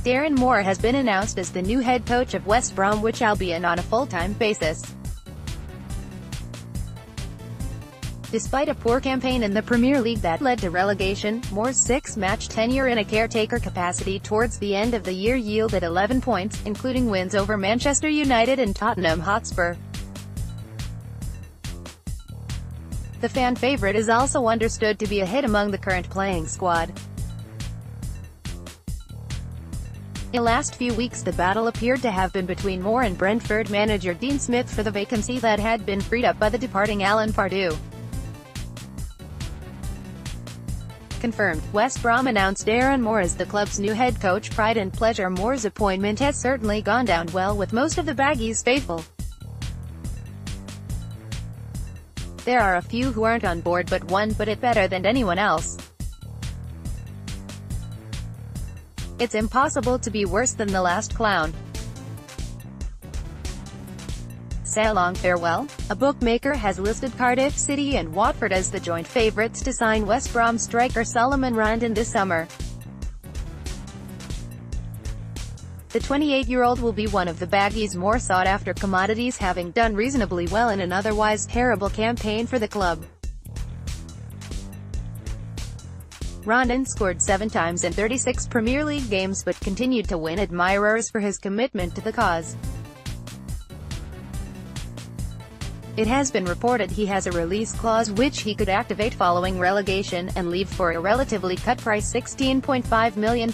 Darren Moore has been announced as the new head coach of West Bromwich Albion on a full-time basis. Despite a poor campaign in the Premier League that led to relegation, Moore's 6-match tenure in a caretaker capacity towards the end of the year yielded 11 points, including wins over Manchester United and Tottenham Hotspur. The fan favourite is also understood to be a hit among the current playing squad. In the last few weeks the battle appeared to have been between Moore and Brentford manager Dean Smith for the vacancy that had been freed up by the departing Alan Pardew. Confirmed. West Brom announced Darren Moore as the club's new head coach. Pride and pleasure. Moore's appointment has certainly gone down well with most of the Baggies faithful. There are a few who aren't on board, but one put it better than anyone else. It's impossible to be worse than the last clown. So long, farewell. A bookmaker has listed Cardiff City and Watford as the joint favourites to sign West Brom striker Solomon Rondon this summer. The 28-year-old will be one of the Baggies' more sought-after commodities, having done reasonably well in an otherwise terrible campaign for the club. Rondon scored 7 times in 36 Premier League games but continued to win admirers for his commitment to the cause. It has been reported he has a release clause which he could activate following relegation, and leave for a relatively cut price £16.5 million.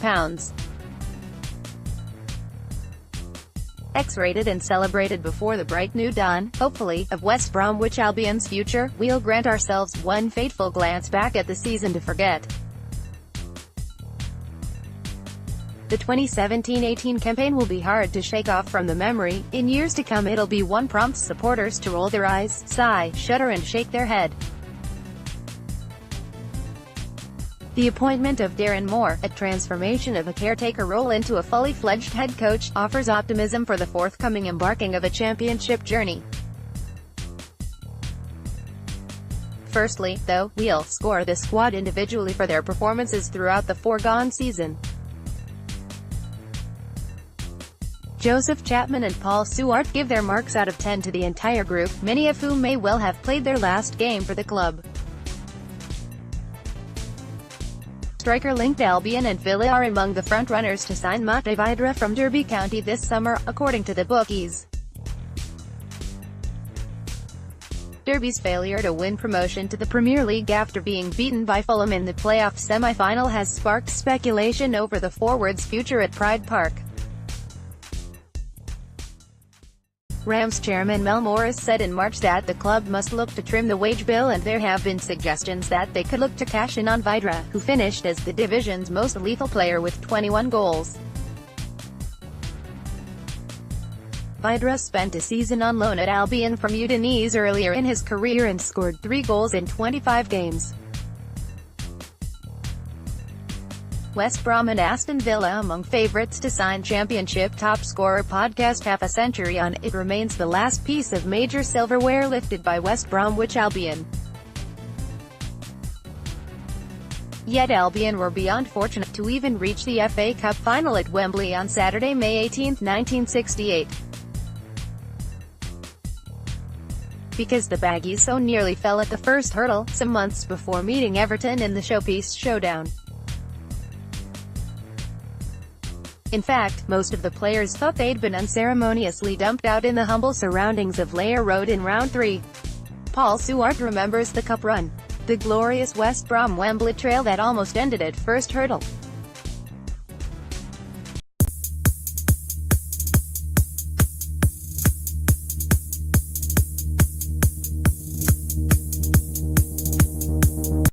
X-rated and celebrated before the bright new dawn, hopefully, of West Bromwich Albion's future, we'll grant ourselves one fateful glance back at the season to forget. The 2017-18 campaign will be hard to shake off from the memory. In years to come it'll be one prompts supporters to roll their eyes, sigh, shudder and shake their head. The appointment of Darren Moore, a transformation of a caretaker role into a fully fledged head coach, offers optimism for the forthcoming embarking of a championship journey. Firstly, though, we'll score the squad individually for their performances throughout the foregone season. Joseph Chapman and Paul Stewart give their marks out of 10 to the entire group, many of whom may well have played their last game for the club. Striker-linked Albion and Villa are among the front-runners to sign Matej Vydra from Derby County this summer, according to the bookies. Derby's failure to win promotion to the Premier League after being beaten by Fulham in the playoff semi-final has sparked speculation over the forward's future at Pride Park. Rams chairman Mel Morris said in March that the club must look to trim the wage bill, and there have been suggestions that they could look to cash in on Vydra, who finished as the division's most lethal player with 21 goals. Vydra spent a season on loan at Albion from Udinese earlier in his career and scored 3 goals in 25 games. West Brom and Aston Villa among favourites to sign championship top scorer. Podcast half a century on, it remains the last piece of major silverware lifted by West Bromwich Albion. Yet Albion were beyond fortunate to even reach the FA Cup final at Wembley on Saturday, May 18, 1968. Because the Baggies so nearly fell at the first hurdle, some months before meeting Everton in the Showpiece Showdown. In fact, most of the players thought they'd been unceremoniously dumped out in the humble surroundings of Layer Road in round 3. Paul Stewart remembers the cup run. The glorious West Brom Wembley trail that almost ended at first hurdle.